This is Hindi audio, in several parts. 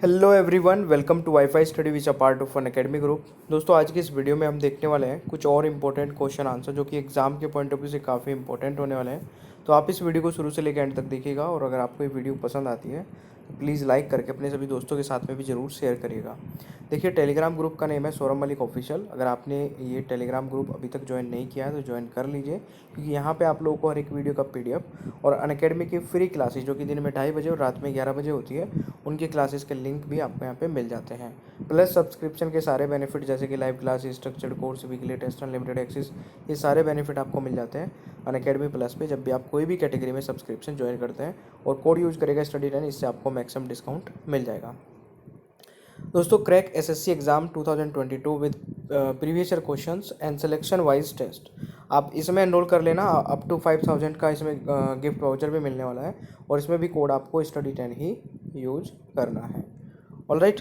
Hello everyone, welcome to wifi study which a part of Unacademy group. दोस्तों, आज की इस वीडियो में हम देखने वाले हैं कुछ और इंपॉर्टेंट क्वेश्चन आंसर जो कि एग्जाम के पॉइंट ऑफ व्यू से काफ़ी इंपॉर्टेंट होने वाले हैं। तो आप इस वीडियो को शुरू से लेकर एंड तक देखिएगा और अगर आपको ये वीडियो पसंद आती है तो प्लीज़ लाइक करके अपने सभी दोस्तों के साथ में भी ज़रूर शेयर करिएगा। देखिए, टेलीग्राम ग्रुप का नेम है सौरभ मलिक ऑफिशियल। अगर आपने ये टेलीग्राम ग्रुप अभी तक ज्वाइन नहीं किया है तो ज्वाइन कर लीजिए, क्योंकि यहाँ पे आप लोगों को हर एक वीडियो का PDF और अनअकैडमी की फ्री क्लासेस जो कि दिन में 2:30 बजे और रात में 11 बजे होती है, उनकी क्लासेस के लिंक भी आपको यहाँ पे मिल जाते हैं। प्लस सब्सक्रिप्शन के सारे बेनिफिट जैसे कि live classes, structured course, weekly test, unlimited access, ये सारे बेनिफिट आपको मिल जाते हैं अनअकैडमी प्लस पे जब भी आप कोई भी कैटेगरी में सब्सक्रिप्शन ज्वाइन करते हैं और कोड यूज करेगा स्टडी10, इससे आपको मैक्सिमम डिस्काउंट मिल जाएगा। दोस्तों, crack SSC exam 2022 with previous year questions and selection wise test, आप इसमें एनरोल कर लेना। अप टू 5000 का इसमें गिफ्ट वाउचर भी मिलने वाला है और इसमें भी कोड आपको स्टडी10 ही यूज करना है। ऑलराइट,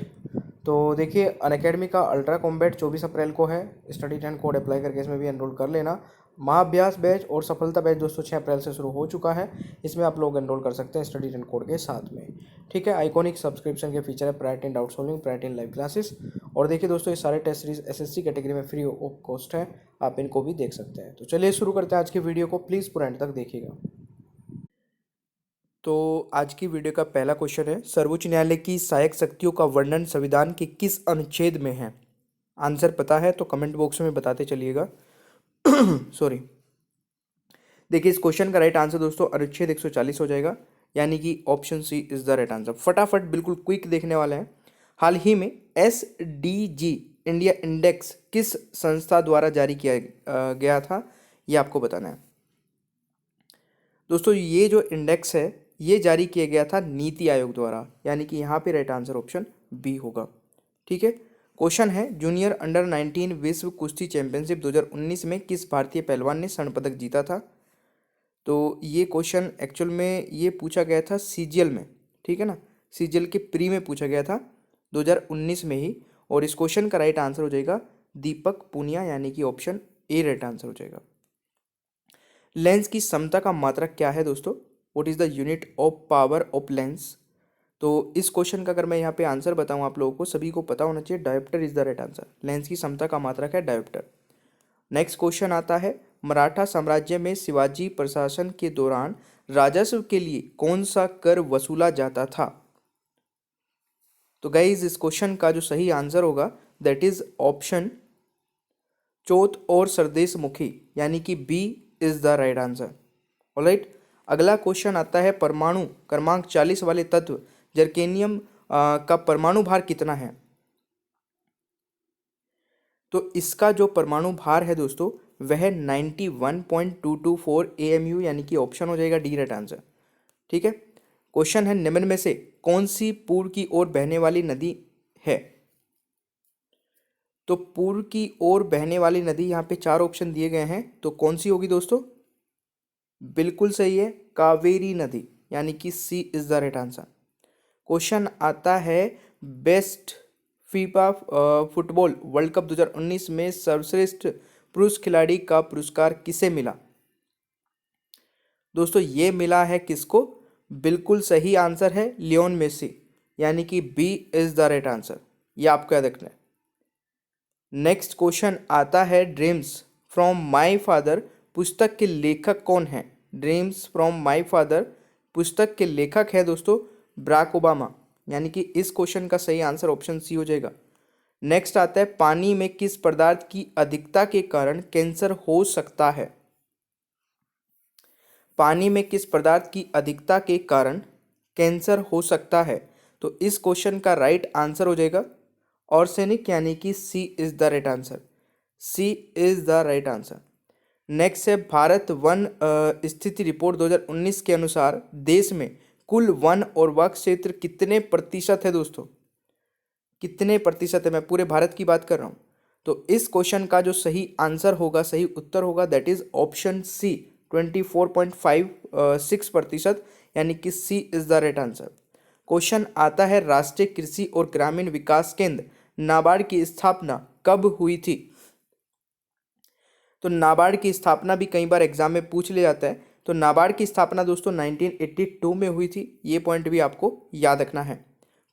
तो देखिए, अनअकैडमी का अल्ट्रा कॉम्बैट 24 अप्रैल को है। स्टडी10 कोड अप्लाई करके इसमें भी एनरोल कर लेना। महाअभ्यास बैच और सफलता बैच दोस्तों 6 अप्रैल से शुरू हो चुका है। इसमें आप लोग एनरोल कर सकते हैं स्टडी10 कोड के साथ में। ठीक है, आइकॉनिक सब्सक्रिप्शन के फीचर है priority in doubt solving, priority in live classes. और देखिए दोस्तों, ये सारे टेस्ट सीरीज एसएससी कैटेगरी में फ्री ऑफ कॉस्ट है, आप इनको भी देख सकते हैं। तो चलिए शुरू करते हैं आज की वीडियो को, प्लीज़ पूरा एंड तक देखिएगा। तो आज की वीडियो का पहला क्वेश्चन है, सर्वोच्च न्यायालय की सहायक शक्तियों का वर्णन संविधान के किस अनुच्छेद में है? आंसर पता है तो कमेंट बॉक्स में बताते चलिएगा। सॉरी। देखिए, इस क्वेश्चन का राइट आंसर दोस्तों अनुच्छेद 140 हो जाएगा, यानी कि option C is the right answer. फटाफट बिल्कुल क्विक देखने वाले हैं। हाल ही में SDG इंडिया इंडेक्स किस संस्था द्वारा जारी किया गया था, ये आपको बताना है। दोस्तों, ये जो इंडेक्स है ये जारी किया गया था नीति आयोग द्वारा, यानी कि यहाँ पे राइट आंसर ऑप्शन बी होगा। ठीक है, क्वेश्चन है, जूनियर अंडर 19 विश्व कुश्ती चैंपियनशिप 2019 में किस भारतीय पहलवान ने स्वर्ण पदक जीता था? तो ये क्वेश्चन एक्चुअल में ये पूछा गया था सीजीएल में। ठीक है ना, सीजीएल के प्री में पूछा गया था 2019 में ही। और इस क्वेश्चन का राइट आंसर हो जाएगा दीपक पुनिया, यानी कि ऑप्शन ए राइट आंसर हो जाएगा। लेंस की समता का मात्रक क्या है दोस्तों? What is the unit of power of lens? तो इस क्वेश्चन का अगर मैं यहाँ पे आंसर बताऊँ आप लोगों को, सभी को पता होना चाहिए, dioptre is the right answer. Lens की समता का मात्रक है डायोप्टर। नेक्स्ट क्वेश्चन आता है, मराठा साम्राज्य में शिवाजी प्रशासन के दौरान राजस्व के लिए कौन सा कर वसूला जाता था? तो गाइज, इस क्वेश्चन का जो सही आंसर होगा दैट इज ऑप्शन चौथ और सरदेश मुखी, यानी कि B is the right answer. Alright, अगला क्वेश्चन आता है, परमाणु क्रमांक 40 वाले तत्व जर्केनियम का परमाणु भार कितना है? तो इसका जो परमाणु भार है दोस्तों वह 91.224 AMU, यानी कि ऑप्शन हो जाएगा डी राइट आंसर। ठीक है, क्वेश्चन है, निम्न में से कौन सी पूर्व की ओर बहने वाली नदी है? तो पूर्व की ओर बहने वाली नदी, यहाँ पे 4 ऑप्शन दिए गए हैं, तो कौन सी होगी दोस्तों? बिल्कुल सही है, कावेरी नदी, यानी कि C is the right answer. Question आता है, best FIFA football world cup 2019 में सर्वश्रेष्ठ पुरुष खिलाड़ी का पुरस्कार किसे मिला? दोस्तों, ये मिला है किसको? बिल्कुल सही आंसर है लियोन मेसी, यानी कि B is the right answer. ये आपको याद रखना है। नेक्स्ट क्वेश्चन आता है, ड्रीम्स फ्रॉम माय फादर पुस्तक के लेखक कौन है? ड्रीम्स फ्रॉम माय फादर पुस्तक के लेखक है दोस्तों बराक ओबामा, यानी कि इस क्वेश्चन का सही आंसर ऑप्शन सी हो जाएगा। नेक्स्ट आता है, पानी में किस पदार्थ की अधिकता के कारण कैंसर हो सकता है? पानी में किस पदार्थ की अधिकता के कारण कैंसर हो सकता है? तो इस क्वेश्चन का राइट आंसर हो जाएगा ऑर्सेनिक, यानी कि C is the right answer. C is the right answer. Next है, भारत वन स्थिति रिपोर्ट 2019 के अनुसार देश में कुल वन और वक्फ क्षेत्र कितने प्रतिशत है दोस्तों? कितने प्रतिशत है? मैं पूरे भारत की बात कर रहा हूँ। तो इस क्वेश्चन का जो सही आंसर होगा, सही उत्तर होगा दैट इज ऑप्शन सी 24.56%, यानी कि C is the right answer. Question आता है, राष्ट्रीय कृषि और ग्रामीण विकास केंद्र नाबार्ड की स्थापना कब हुई थी? तो नाबार्ड की स्थापना भी कई बार एग्जाम में पूछ लिया जाता है। तो नाबार्ड की स्थापना दोस्तों 1982 में हुई थी, ये पॉइंट भी आपको याद रखना है।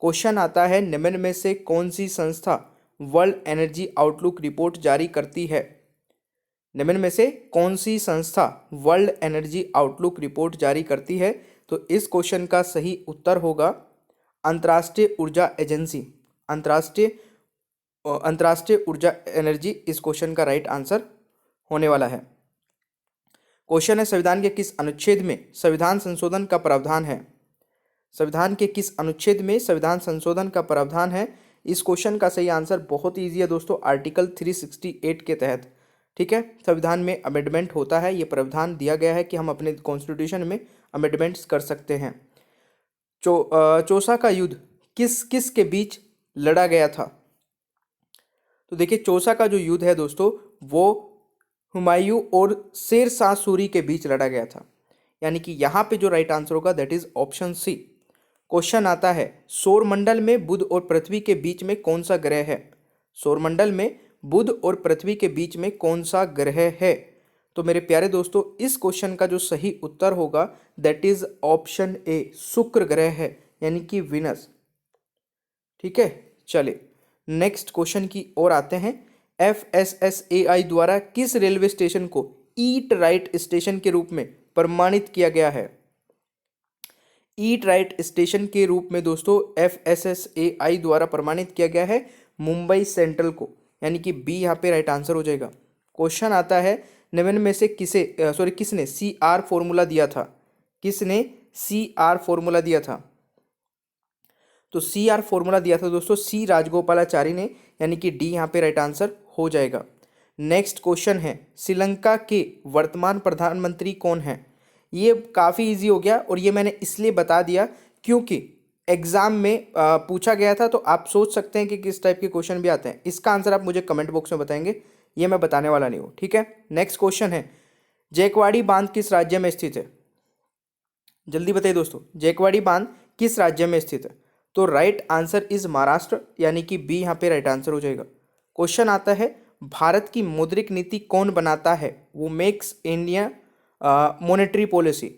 क्वेश्चन आता है, निम्न में से कौन सी संस्था वर्ल्ड एनर्जी आउटलुक रिपोर्ट जारी करती है? निम्न में से कौन सी संस्था वर्ल्ड एनर्जी आउटलुक रिपोर्ट जारी करती है? तो इस क्वेश्चन का सही उत्तर होगा अंतर्राष्ट्रीय ऊर्जा एजेंसी। अंतर्राष्ट्रीय ऊर्जा एनर्जी इस क्वेश्चन का राइट आंसर होने वाला है। क्वेश्चन है, संविधान के किस अनुच्छेद में संविधान संशोधन का प्रावधान है? संविधान के किस अनुच्छेद में संविधान संशोधन का प्रावधान है? इस क्वेश्चन का सही आंसर बहुत ईजी है दोस्तों, आर्टिकल 368 के तहत। ठीक है, संविधान में अमेंडमेंट होता है, ये प्रावधान दिया गया है कि हम अपने कॉन्स्टिट्यूशन में अमेंडमेंट्स कर सकते हैं। चौसा का युद्ध किस किस के बीच लड़ा गया था? तो देखिए, चौसा का जो युद्ध है दोस्तों, वो हुमायूं और शेर शाह सूरी के बीच लड़ा गया था, यानी कि यहाँ पे जो राइट आंसर होगा that is option C. Question आता है, सौरमंडल में बुध और पृथ्वी के बीच में कौन सा ग्रह है? सौरमंडल में बुध और पृथ्वी के बीच में कौन सा ग्रह है? तो मेरे प्यारे दोस्तों, इस क्वेश्चन का जो सही उत्तर होगा दैट इज ऑप्शन ए, शुक्र ग्रह है, यानी कि विनस। ठीक है, चलिए नेक्स्ट क्वेश्चन की ओर आते हैं। FSSAI द्वारा किस रेलवे स्टेशन को ईट राइट स्टेशन के रूप में प्रमाणित किया गया है? ईट राइट स्टेशन के रूप में दोस्तों FSSAI द्वारा प्रमाणित किया गया है मुंबई सेंट्रल को, यानी कि बी यहाँ पे राइट आंसर हो जाएगा। क्वेश्चन आता है, निम्न में से किसने CR फॉर्मूला दिया था? किसने CR फॉर्मूला दिया था? तो CR फॉर्मूला दिया था दोस्तों सी राजगोपालाचारी ने, यानी कि डी यहाँ पे राइट आंसर हो जाएगा। नेक्स्ट क्वेश्चन है, श्रीलंका के वर्तमान प्रधानमंत्री कौन है? ये काफ़ी इजी हो गया, और ये मैंने इसलिए बता दिया क्योंकि एग्जाम में पूछा गया था, तो आप सोच सकते हैं कि किस टाइप के क्वेश्चन भी आते हैं। इसका आंसर आप मुझे कमेंट बॉक्स में बताएंगे, ये मैं बताने वाला नहीं हूँ। ठीक है, नेक्स्ट क्वेश्चन है, जैकवाड़ी बांध किस राज्य में स्थित है? जल्दी बताइए दोस्तों, जैकवाड़ी बांध किस राज्य में स्थित है? तो राइट आंसर इज महाराष्ट्र, यानी कि बी यहाँ पे राइट आंसर हो जाएगा। क्वेश्चन आता है, भारत की मौद्रिक नीति कौन बनाता है? वो makes India monetary policy.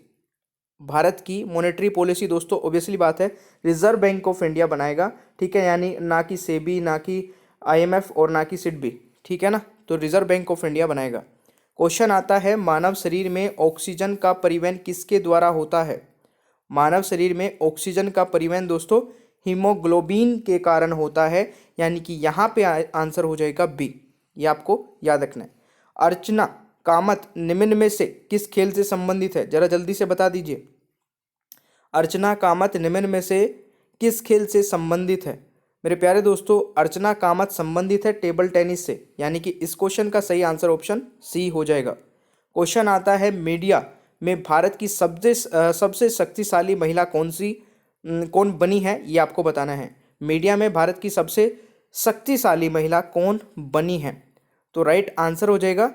Bharat की मॉनेटरी पॉलिसी दोस्तों ऑब्वियसली बात है रिजर्व बैंक ऑफ इंडिया बनाएगा। ठीक है, यानी ना कि सेबी, ना कि IMF और ना कि सिडबी। ठीक है ना, तो रिजर्व बैंक ऑफ इंडिया बनाएगा। क्वेश्चन आता है, मानव शरीर में ऑक्सीजन का परिवहन किसके द्वारा होता है? मानव शरीर में ऑक्सीजन का परिवहन दोस्तों हीमोग्लोबिन के कारण होता है, यानी कि यहाँ पे आंसर हो जाएगा बी, ये आपको याद रखना है। अर्चना कामत निम्न में से किस खेल से संबंधित है? जरा जल्दी से बता दीजिए, अर्चना कामत निम्न में से किस खेल से संबंधित है? मेरे प्यारे दोस्तों, अर्चना कामत संबंधित है टेबल टेनिस से, यानी कि इस क्वेश्चन का सही आंसर ऑप्शन सी हो जाएगा। क्वेश्चन आता है, मीडिया में भारत की सबसे शक्तिशाली महिला कौन बनी है? ये आपको बताना है। मीडिया में भारत की सबसे शक्तिशाली महिला कौन बनी है? तो राइट आंसर हो जाएगा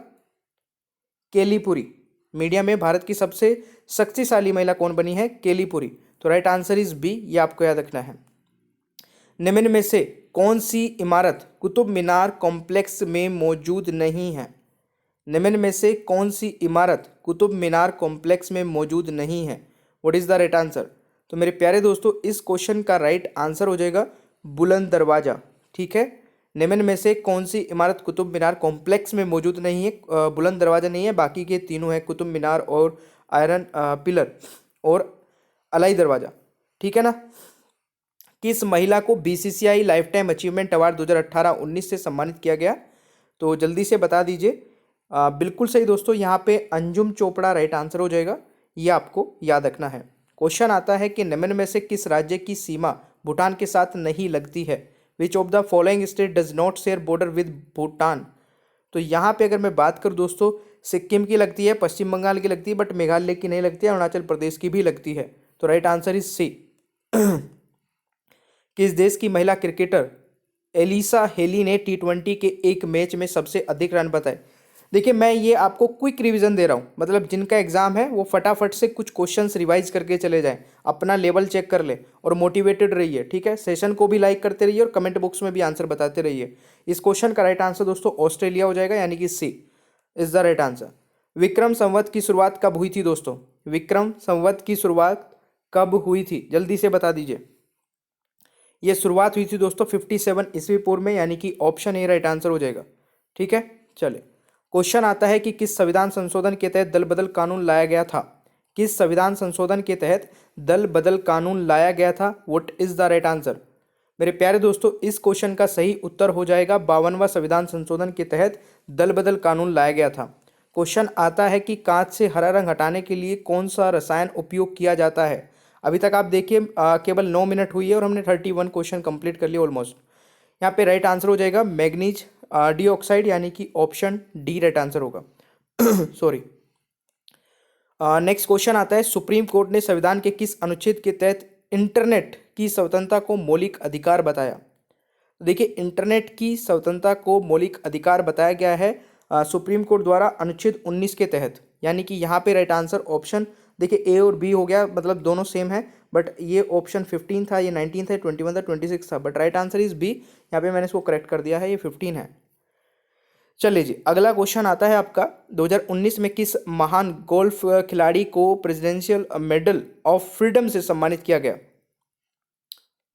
केलीपुरी। मीडिया में भारत की सबसे शक्तिशाली महिला कौन बनी है? केलीपुरी। तो राइट आंसर इज बी, ये आपको याद रखना है। निम्न में से कौन सी इमारत कुतुब मीनार कॉम्प्लेक्स में मौजूद नहीं है? निम्न में से कौन सी इमारत कुतुब मीनार कॉम्प्लेक्स में मौजूद नहीं है? What is the right answer? तो मेरे प्यारे दोस्तों, इस क्वेश्चन का राइट आंसर हो जाएगा बुलंद दरवाजा। ठीक है, निम्न में से कौन सी इमारत कुतुब मीनार कॉम्प्लेक्स में मौजूद नहीं है? बुलंद दरवाजा नहीं है, बाकी के तीनों हैं, कुतुब मीनार और आयरन पिलर और अलाई दरवाजा। ठीक है ना। किस महिला को BCCI life time achievement award 2018-19 से सम्मानित किया गया? तो जल्दी से बता दीजिए। बिल्कुल सही दोस्तों, यहाँ पे अंजुम चोपड़ा राइट आंसर हो जाएगा, ये आपको याद रखना है। क्वेश्चन आता है कि निम्न में से किस राज्य की सीमा भूटान के साथ नहीं लगती है? Which of the following state does not share border with Bhutan? तो यहाँ पे अगर मैं बात करूँ दोस्तों, सिक्किम की लगती है, पश्चिम बंगाल की लगती है, बट मेघालय की नहीं लगती है, अरुणाचल प्रदेश की भी लगती है। तो राइट आंसर इज सी। किस देश की महिला क्रिकेटर एलिसा हेली ने T20 के एक मैच में सबसे अधिक रन बनाए? देखिए, मैं ये आपको क्विक रिवीजन दे रहा हूँ, मतलब जिनका एग्जाम है वो फटाफट से कुछ क्वेश्चंस रिवाइज करके चले जाएं, अपना लेवल चेक कर ले और मोटिवेटेड रहिए। ठीक है, सेशन को भी लाइक करते रहिए और कमेंट बॉक्स में भी आंसर बताते रहिए। इस क्वेश्चन का राइट आंसर दोस्तों ऑस्ट्रेलिया हो जाएगा, यानी कि C is the right answer. Vikram Samvat की शुरुआत कब हुई थी दोस्तों? विक्रम संवत की शुरुआत कब हुई थी? जल्दी से बता दीजिए। ये शुरुआत हुई थी दोस्तों 57 ईस्वी पूर्व में, यानी कि ऑप्शन ए राइट आंसर हो जाएगा। ठीक है, चले क्वेश्चन आता है कि किस संविधान संशोधन के तहत दल बदल कानून लाया गया था। किस संविधान संशोधन के तहत दल बदल कानून लाया गया था? What is the right answer? मेरे प्यारे दोस्तों, इस क्वेश्चन का सही उत्तर हो जाएगा 52वां संविधान संशोधन के तहत दल बदल कानून लाया गया था। क्वेश्चन आता है कि कांच से हरा रंग हटाने के लिए कौन सा रसायन उपयोग किया जाता है। अभी तक आप देखिए केवल 9 मिनट हुई है और हमने 31 क्वेश्चन कंप्लीट कर लिए ऑलमोस्ट। यहाँ पे राइट आंसर हो जाएगा मैग्नीज डाइऑक्साइड, यानी कि ऑप्शन डी राइट आंसर होगा। सॉरी। नेक्स्ट क्वेश्चन आता है, सुप्रीम कोर्ट ने संविधान के किस अनुच्छेद के तहत इंटरनेट की स्वतंत्रता को मौलिक अधिकार बताया? देखिए, इंटरनेट की स्वतंत्रता को मौलिक अधिकार बताया गया है सुप्रीम कोर्ट द्वारा अनुच्छेद 19 के तहत, यानी कि यहाँ पे राइट आंसर ऑप्शन देखिए ए और बी हो गया, मतलब दोनों सेम है, बट ये ऑप्शन 15 था, ये 19 था, 21 था, 26 था, but right answer is B. यहाँ पे मैंने इसको करेक्ट कर दिया है, ये 15 है। चलिए जी, अगला क्वेश्चन आता है आपका, 2019 में किस महान गोल्फ खिलाड़ी को प्रेसिडेंशियल मेडल ऑफ फ्रीडम से सम्मानित किया गया?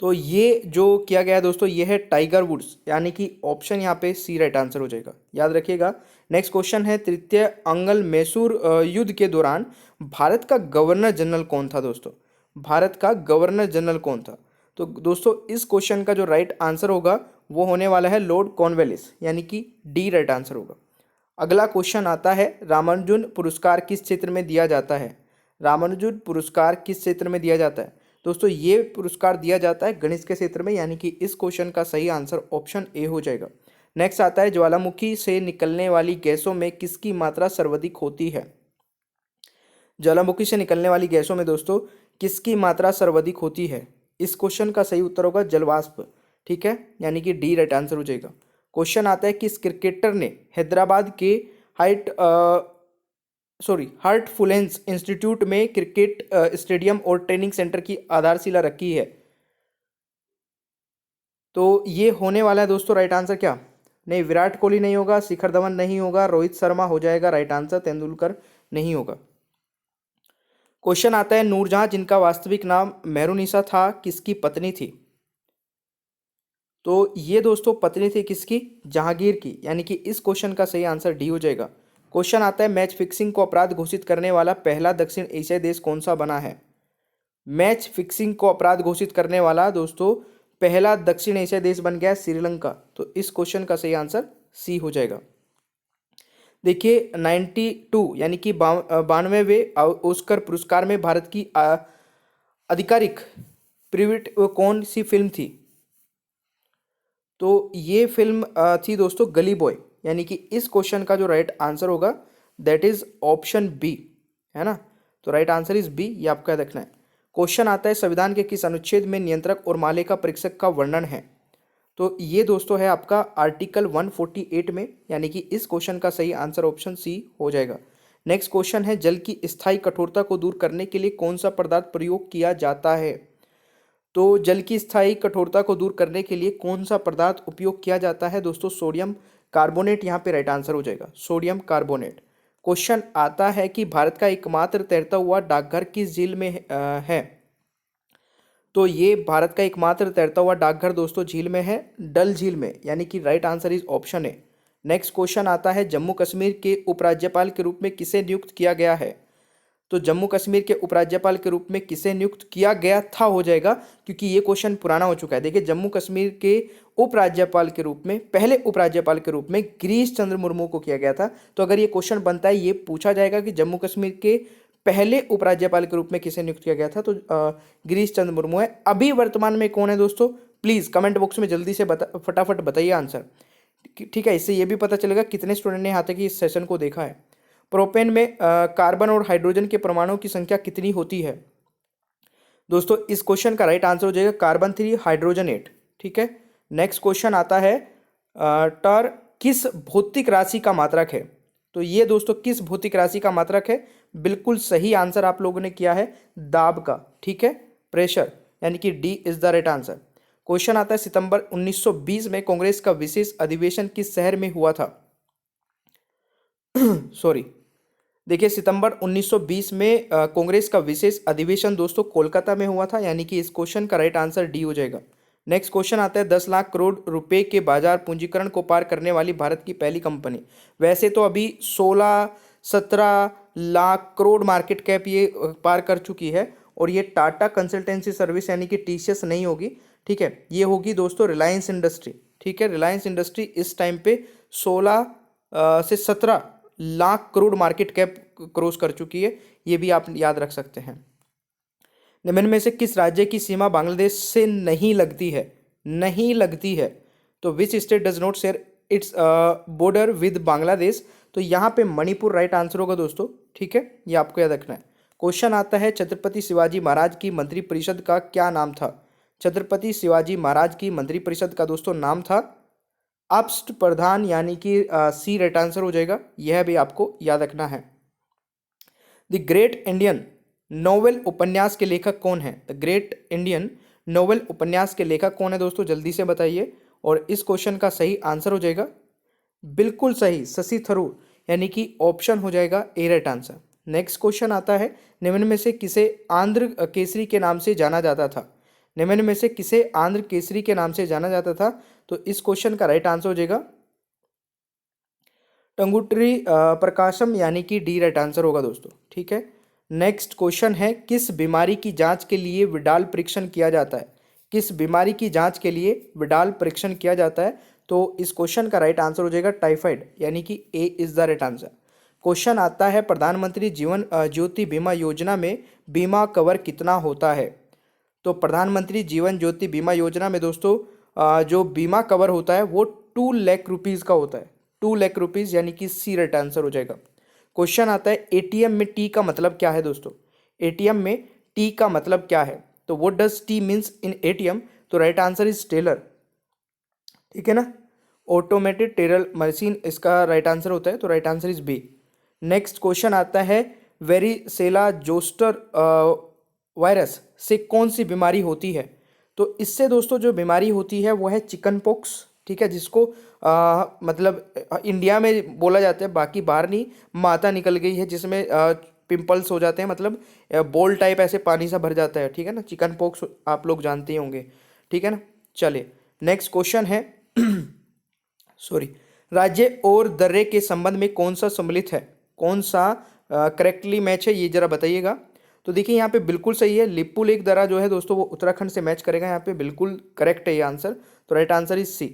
तो ये जो किया गया है दोस्तों, ये है टाइगर वुड्स, यानी कि ऑप्शन यहाँ पे सी राइट आंसर हो जाएगा, याद रखिएगा। नेक्स्ट क्वेश्चन है, तृतीय अंगल मैसूर युद्ध के दौरान भारत का गवर्नर जनरल कौन था दोस्तों? भारत का गवर्नर जनरल कौन था? तो दोस्तों, इस क्वेश्चन का जो राइट आंसर होगा वो होने वाला है लॉर्ड कॉर्नवालिस, यानी कि डी राइट आंसर होगा। अगला क्वेश्चन आता है, रामानुजन पुरस्कार किस क्षेत्र में दिया जाता है? रामानुजन पुरस्कार किस क्षेत्र में दिया जाता है? दोस्तों, ये पुरस्कार दिया जाता है गणित के क्षेत्र में, यानी कि इस क्वेश्चन का सही आंसर ऑप्शन ए हो जाएगा। नेक्स्ट आता है, ज्वालामुखी से निकलने वाली गैसों में किसकी मात्रा सर्वाधिक होती है? ज्वालामुखी से निकलने वाली गैसों में दोस्तों किसकी मात्रा सर्वाधिक होती है? इस क्वेश्चन का सही उत्तर होगा जलवाष्प। ठीक है, यानी कि डी राइट आंसर हो जाएगा। क्वेश्चन आता है, किस क्रिकेटर ने हैदराबाद के हार्टफुलेंस इंस्टीट्यूट में क्रिकेट स्टेडियम और ट्रेनिंग सेंटर की आधारशिला रखी है? तो ये होने वाला है दोस्तों राइट आंसर क्या? नहीं, विराट कोहली नहीं होगा, शिखर धवन नहीं होगा, रोहित शर्मा हो जाएगा राइट आंसर, तेंदुलकर नहीं होगा। क्वेश्चन आता है, नूरजहां जिनका वास्तविक नाम मेहरुनिसा था किसकी पत्नी थी? तो ये दोस्तों पत्नी थी किसकी? जहांगीर की, यानी कि इस क्वेश्चन का सही आंसर डी हो जाएगा। क्वेश्चन आता है, मैच फिक्सिंग को अपराध घोषित करने वाला पहला दक्षिण एशियाई देश कौन सा बना है? मैच फिक्सिंग को अपराध घोषित करने वाला दोस्तों पहला दक्षिण एशियाई देश बन गया श्रीलंका। तो इस क्वेश्चन का सही आंसर सी हो जाएगा। देखिए, 92 यानी कि 92वें ऑस्कर पुरस्कार में भारत की आधिकारिक प्रीविट कौन सी फिल्म थी? तो ये फिल्म थी दोस्तों गली बॉय, यानी कि इस क्वेश्चन का जो राइट आंसर होगा दैट इज ऑप्शन बी, है ना। तो राइट आंसर इज बी, ये आपका रखना है। क्वेश्चन आता है, संविधान के किस अनुच्छेद में नियंत्रक और मालिका परीक्षक का वर्णन है? तो ये दोस्तों है आपका आर्टिकल 148 में, यानी कि इस क्वेश्चन का सही आंसर ऑप्शन सी हो जाएगा। नेक्स्ट क्वेश्चन है, जल की स्थायी कठोरता को दूर करने के लिए कौन सा पदार्थ प्रयोग किया जाता है? तो जल की स्थायी कठोरता को दूर करने के लिए कौन सा पदार्थ उपयोग किया जाता है दोस्तों? सोडियम कार्बोनेट यहाँ पे राइट आंसर हो जाएगा, सोडियम कार्बोनेट। क्वेश्चन आता है कि भारत का एकमात्र तैरता हुआ डाकघर किस झील में है? तो ये भारत का एकमात्र तैरता हुआ डाकघर दोस्तों झील में है, डल झील में, यानी कि right answer is option A. Next question आता है, जम्मू कश्मीर के उपराज्यपाल के रूप में किसे नियुक्त किया गया है? तो जम्मू कश्मीर के उपराज्यपाल के रूप में किसे नियुक्त किया गया था हो जाएगा, क्योंकि ये क्वेश्चन पुराना हो चुका है। देखिए, जम्मू कश्मीर के उपराज्यपाल के रूप में, पहले उपराज्यपाल के रूप में गिरीश चंद्र मुर्मू को किया गया था। तो अगर ये क्वेश्चन बनता है, ये पूछा जाएगा कि जम्मू कश्मीर के पहले उपराज्यपाल के रूप में किसे नियुक्त किया गया था, तो गिरीश चंद्र मुर्मू है। अभी वर्तमान में कौन है दोस्तों? प्लीज़ कमेंट बॉक्स में जल्दी से फटाफट बताइए आंसर, ठीक है। इससे ये भी पता चलेगा कितने स्टूडेंट ने यहाँ तक इस सेशन को देखा है। प्रोपेन में कार्बन और हाइड्रोजन के परमाणुओं की संख्या कितनी होती है? दोस्तों, इस क्वेश्चन का राइट आंसर हो जाएगा कार्बन 3 हाइड्रोजन 8, ठीक है। नेक्स्ट क्वेश्चन आता है, टर किस भौतिक राशि का मात्रक है? तो ये दोस्तों किस भौतिक राशि का मात्रक है? बिल्कुल सही आंसर आप लोगों ने किया है, दाब का, ठीक है, प्रेशर, यानी कि D is the right answer. Question आता है, सितंबर 1920 में कांग्रेस का विशेष अधिवेशन किस शहर में हुआ था? सॉरी, देखिए, सितंबर 1920 में कांग्रेस का विशेष अधिवेशन दोस्तों कोलकाता में हुआ था, यानी कि इस क्वेश्चन का राइट आंसर डी हो जाएगा। नेक्स्ट क्वेश्चन आता है 10 लाख करोड़ रुपए के बाजार पूंजीकरण को पार करने वाली भारत की पहली कंपनी। वैसे तो अभी 16-17 लाख करोड़ मार्केट कैप ये पार कर चुकी है, और ये टाटा कंसल्टेंसी सर्विस यानी कि टीसीएस नहीं होगी, ठीक है, ये होगी दोस्तों रिलायंस इंडस्ट्री। ठीक है, रिलायंस इंडस्ट्री इस टाइम पे 16 से 17 lakh crore market cap cross कर चुकी है, ये भी आप याद रख सकते हैं। निम्न में से किस राज्य की सीमा बांग्लादेश से नहीं लगती है? नहीं लगती है, तो which state does not share its border with Bangladesh? तो यहाँ पे मणिपुर राइट आंसर होगा दोस्तों। ठीक है, ये आपको याद रखना है। क्वेश्चन आता है छत्रपति शिवाजी महाराज की मंत्रिपरिषद का क्या नाम था? छत्रपति शिवाजी महाराज की मंत्रिपरिषद का दोस्तों नाम था अप्स्ट प्रधान, यानी कि सी राइट आंसर हो जाएगा, यह भी आपको याद रखना है। द ग्रेट इंडियन नोवेल उपन्यास के लेखक कौन है? द ग्रेट इंडियन नोवेल उपन्यास के लेखक कौन है दोस्तों, जल्दी से बताइए। और इस क्वेश्चन का सही आंसर हो जाएगा बिल्कुल सही, शशि थरूर, यानी कि ऑप्शन हो जाएगा ए राइट आंसर। नेक्स्ट क्वेश्चन आता है निम्न में से किसे आंध्र केसरी के नाम से जाना जाता था? निम्न में से किसे आंध्र केसरी के नाम से जाना जाता था? तो इस क्वेश्चन का राइट आंसर हो जाएगा टंगुटरी प्रकाशम, यानी कि डी राइट आंसर होगा दोस्तों। ठीक है, नेक्स्ट क्वेश्चन है किस बीमारी की जांच के लिए विडाल परीक्षण किया जाता है? किस बीमारी की जांच के लिए विडाल परीक्षण किया जाता है? तो इस क्वेश्चन का राइट आंसर हो जाएगा टाइफाइड, यानी कि A is the right answer. Question आता है प्रधानमंत्री जीवन ज्योति बीमा योजना में बीमा कवर कितना होता है? तो प्रधानमंत्री जीवन ज्योति बीमा योजना में दोस्तों जो बीमा कवर होता है वो 2 लाख रुपीज़ का होता है, 2 लाख रुपीज़, यानी कि सी राइट आंसर हो जाएगा। क्वेश्चन आता है एटीएम में टी का मतलब क्या है दोस्तों? एटीएम में टी का मतलब क्या है? तो what does T means in ATM? तो राइट आंसर इज टेलर। ठीक है ना, ऑटोमेटेड टेलर मशीन इसका राइट आंसर होता है, तो right answer is B. Next question आता है वेरिसेला जोस्टर वायरस से कौन सी बीमारी होती है? तो इससे दोस्तों जो बीमारी होती है वो है चिकन पॉक्स। ठीक है, जिसको मतलब इंडिया में बोला जाता है, बाकी बाहर नहीं, माता निकल गई है जिसमें पिंपल्स हो जाते हैं, मतलब बॉल टाइप ऐसे पानी सा भर जाता है। ठीक है ना, चिकन पॉक्स आप लोग जानते ही होंगे। ठीक है ना, चलिए नेक्स्ट क्वेश्चन है सॉरी, राज्य और दर्रे के संबंध में कौन सा सम्मिलित है? कौन सा करेक्टली मैच है, ये जरा बताइएगा। तो देखिए यहाँ पे बिल्कुल सही है, लिपू लेक दर्रा जो है दोस्तों वो उत्तराखंड से मैच करेगा, यहाँ पे बिल्कुल करेक्ट है ये आंसर, तो right answer is C.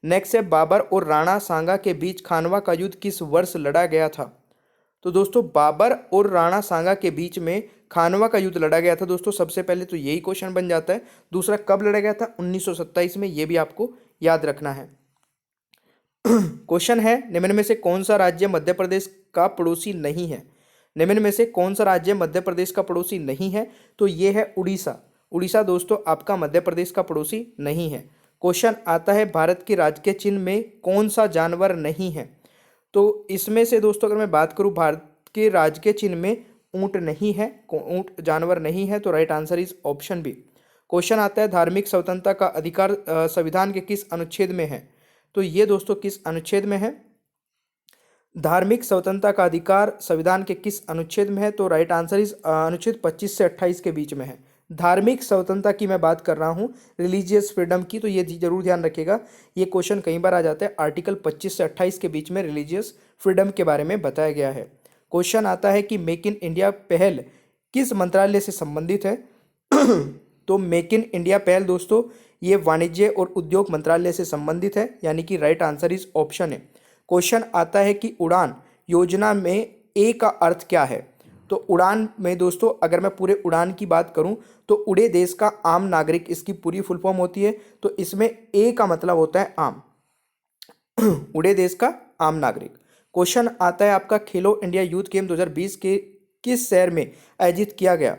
Next है बाबर और राणा सांगा के बीच खानवा का युद्ध किस वर्ष लड़ा गया था? तो दोस्तों बाबर और राणा सांगा के बीच में खानवा का युद्ध लड़ा गया था दोस्तों, सबसे पहले तो यही क्वेश्चन बन जाता है। दूसरा कब लड़ा गया था? 1927 में, ये भी आपको याद रखना है। क्वेश्चन है निम्न में से कौन सा राज्य मध्य प्रदेश का पड़ोसी नहीं है? निम्न में से कौन सा राज्य मध्य प्रदेश का पड़ोसी नहीं है? तो ये है उड़ीसा। उड़ीसा दोस्तों आपका मध्य प्रदेश का पड़ोसी नहीं है। क्वेश्चन आता है भारत के राजकीय चिन्ह में कौन सा जानवर नहीं है? तो इसमें से दोस्तों अगर मैं बात करूं भारत के राजकीय चिन्ह में ऊंट नहीं है, ऊंट जानवर नहीं है, तो right answer is option B. Question आता है धार्मिक स्वतंत्रता का अधिकार संविधान के किस अनुच्छेद में है? तो ये दोस्तों किस अनुच्छेद में है? धार्मिक स्वतंत्रता का अधिकार संविधान के किस अनुच्छेद में है? तो राइट आंसर इज अनुच्छेद 25 से 28 के बीच में है। धार्मिक स्वतंत्रता की मैं बात कर रहा हूँ, रिलीजियस फ्रीडम की, तो ये जरूर ध्यान रखिएगा, ये क्वेश्चन कई बार आ जाता है। आर्टिकल 25 से 28 के बीच में रिलीजियस फ्रीडम के बारे में बताया गया है। क्वेश्चन आता है कि मेक इन इंडिया पहल किस मंत्रालय से संबंधित है? तो मेक इन इंडिया पहल दोस्तों ये वाणिज्य और उद्योग मंत्रालय से संबंधित है, यानी कि राइट आंसर इज ऑप्शन है। क्वेश्चन आता है कि उड़ान योजना में ए का अर्थ क्या है? तो उड़ान में दोस्तों अगर मैं पूरे उड़ान की बात करूं तो उड़े देश का आम नागरिक इसकी पूरी फुल फॉर्म होती है, तो इसमें ए का मतलब होता है आम, उड़े देश का आम नागरिक। क्वेश्चन आता है आपका खेलो इंडिया यूथ गेम 2020 के किस शहर में आयोजित किया गया?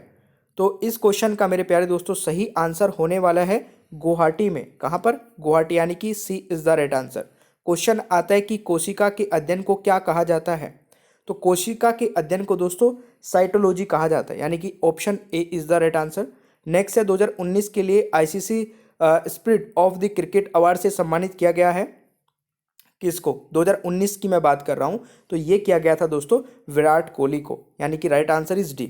तो इस क्वेश्चन का मेरे प्यारे दोस्तों सही आंसर होने वाला है गुवाहाटी में। कहाँ पर? गुवाहाटी, यानी कि C is the right answer. Question आता है कि कोशिका के अध्ययन को क्या कहा जाता है? तो कोशिका के अध्ययन को दोस्तों साइटोलॉजी कहा जाता है, यानी कि option A is the right answer. Next है 2019 के लिए ICC spirit of the cricket award से सम्मानित किया गया है किसको? 2019 की मैं बात कर रहा हूं, तो ये किया गया था दोस्तों विराट कोहली को, यानी कि right answer is D.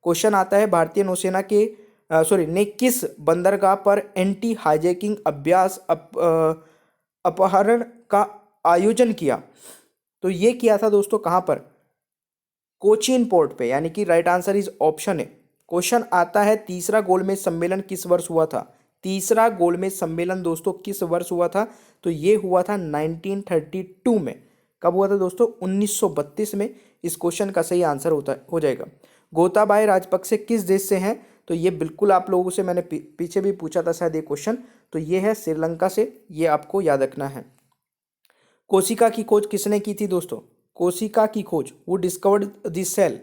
Question आता है भारतीय नौसेना के ने किस बंदरगाह पर एंटी हाईजैकिंग अभ्यास अपहरण का आयोजन किया? तो ये किया था दोस्तों कहाँ पर? कोचीन पोर्ट पे, यानी कि right answer is option A. Question आता है तीसरा गोलमेज सम्मेलन किस वर्ष हुआ था? तीसरा गोलमेज सम्मेलन दोस्तों किस वर्ष हुआ था? तो ये हुआ था 1932 में। कब हुआ था दोस्तों? 1932 में। इस क्वेश्चन का सही आंसर हो जाएगा। गोताबाय राजपक्षे किस देश से हैं? तो ये बिल्कुल आप लोगों से मैंने पीछे भी पूछा था शायद ये क्वेश्चन, तो ये है श्रीलंका से, ये आपको याद रखना है। कोशिका की खोज किसने की थी दोस्तों? कोशिका की खोज, वो डिस्कवर्ड द सेल।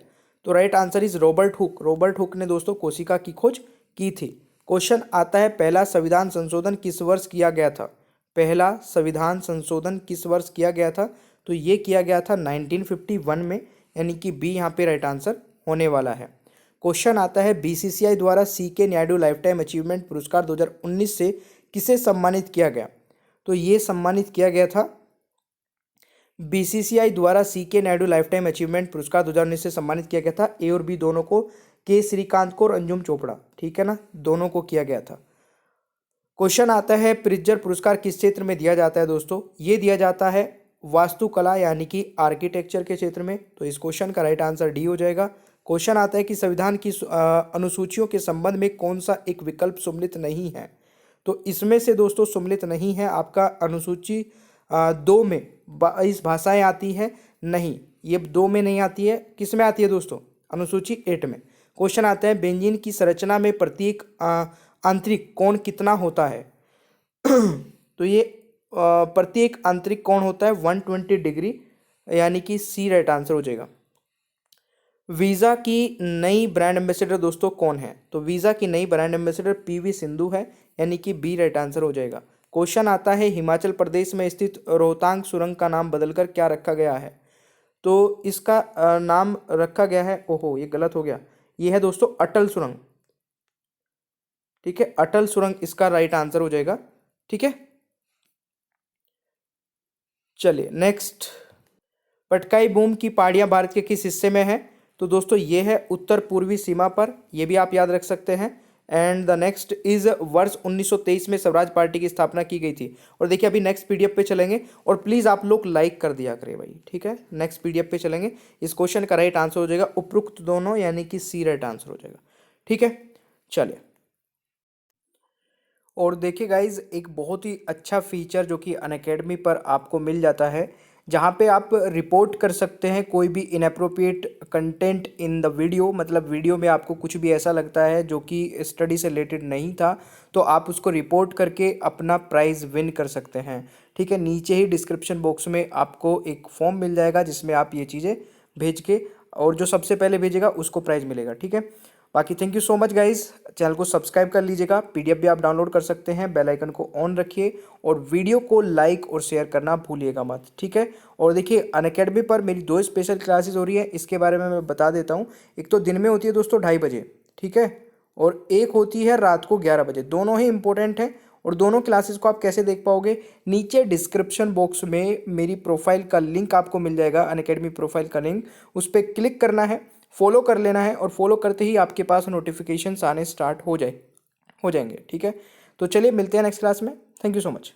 तो right answer is Robert Hooke. Robert Hooke ने दोस्तों कोशिका की खोज की थी। क्वेश्चन आता है पहला संविधान संशोधन किस वर्ष किया गया था? पहला संविधान संशोधन किस वर्ष किया गया था? तो ये किया गया था 1951 में, यानी कि बी यहाँ पे राइट आंसर होने वाला है। क्वेश्चन आता है बीसीसीआई द्वारा C K Naidu life time achievement पुरस्कार 2019 से किसे सम्मानित किया गया? तो ये सम्मानित किया गया था बीसीसीआई द्वारा C K Naidu life time achievement पुरस्कार 2019 से सम्मानित किया गया था ए और बी दोनों को, के श्रीकांत को और अंजुम चोपड़ा, ठीक है ना, दोनों को किया गया था। क्वेश्चन आता है प्रिट्जर पुरस्कार किस क्षेत्र में दिया जाता है दोस्तों? ये दिया जाता है वास्तुकला यानी कि आर्किटेक्चर के क्षेत्र में। तो इस क्वेश्चन का राइट आंसर डी हो जाएगा। क्वेश्चन आता है कि संविधान की अनुसूचियों के संबंध में कौन सा एक विकल्प सम्मिलित नहीं है? तो इसमें से दोस्तों सम्मिलित नहीं है आपका अनुसूची 2 में 22 भाषाएं आती है, नहीं, ये 2 में नहीं आती है। किस में आती है दोस्तों? अनुसूची 8 में। क्वेश्चन आता है बेंजीन की संरचना में प्रत्येक आंतरिक कोण कितना होता है? तो ये प्रत्येक आंतरिक कोण होता है 120 डिग्री, यानी कि सी राइट आंसर हो जाएगा। वीज़ा की नई ब्रांड एम्बेसडर दोस्तों कौन है? तो वीज़ा की नई ब्रांड एम्बेसडर पीवी सिंधु है, यानी कि बी राइट आंसर हो जाएगा। क्वेश्चन आता है हिमाचल प्रदेश में स्थित रोहतांग सुरंग का नाम बदलकर क्या रखा गया है? तो इसका नाम रखा गया है, ओहो ये गलत हो गया, ये है दोस्तों अटल सुरंग, ठीक है, अटल सुरंग इसका राइट आंसर हो जाएगा, ठीक है। चलिए नेक्स्ट, पटकाई बूम की पहाड़ियाँ भारत के किस हिस्से में है? तो दोस्तों ये है उत्तर पूर्वी सीमा पर, ये भी आप याद रख सकते हैं। एंड द नेक्स्ट इज वर्ष 1923 में स्वराज पार्टी की स्थापना की गई थी। और देखिए अभी नेक्स्ट पीडीएफ पे चलेंगे और प्लीज़ आप लोग लाइक कर दिया करें भाई, ठीक है। नेक्स्ट पीडीएफ पे चलेंगे। इस क्वेश्चन का राइट आंसर हो जाएगा उपरोक्त दोनों, यानी कि सी राइट आंसर हो जाएगा, ठीक है। चलिए, और देखिए गाइज एक बहुत ही अच्छा फीचर जो कि अनअकैडमी पर आपको मिल जाता है, जहाँ पे आप रिपोर्ट कर सकते हैं कोई भी inappropriate content in the video, मतलब वीडियो में आपको कुछ भी ऐसा लगता है जो कि स्टडी से रिलेटेड नहीं था, तो आप उसको रिपोर्ट करके अपना प्राइज़ विन कर सकते हैं, ठीक है। नीचे ही डिस्क्रिप्शन बॉक्स में आपको एक फॉर्म मिल जाएगा जिसमें आप ये चीज़ें भेज के, और जो सबसे पहले भेजेगा उसको प्राइज़ मिलेगा, ठीक है। बाकी thank you so much guys, channel को सब्सक्राइब कर लीजिएगा, पीडीएफ भी आप डाउनलोड कर सकते हैं, बेल आइकन को ऑन रखिए और वीडियो को लाइक और शेयर करना भूलिएगा मत, ठीक है। और देखिए अनअकैडमी पर मेरी 2 स्पेशल क्लासेस हो रही है, इसके बारे में मैं बता देता हूँ। एक तो दिन में होती है दोस्तों 2:30 बजे, ठीक है, और एक होती है रात को 11 बजे। दोनों ही इंपॉर्टेंट हैं, और दोनों क्लासेस को आप कैसे देख पाओगे? नीचे डिस्क्रिप्शन बॉक्स में मेरी प्रोफाइल का लिंक आपको मिल जाएगा, अनअकैडमी प्रोफाइल का लिंक, उस पर क्लिक करना है, फॉलो कर लेना है, और फॉलो करते ही आपके पास नोटिफिकेशंस आने स्टार्ट हो जाएंगे, ठीक है। तो चलिए मिलते हैं नेक्स्ट क्लास में, थैंक यू सो मच।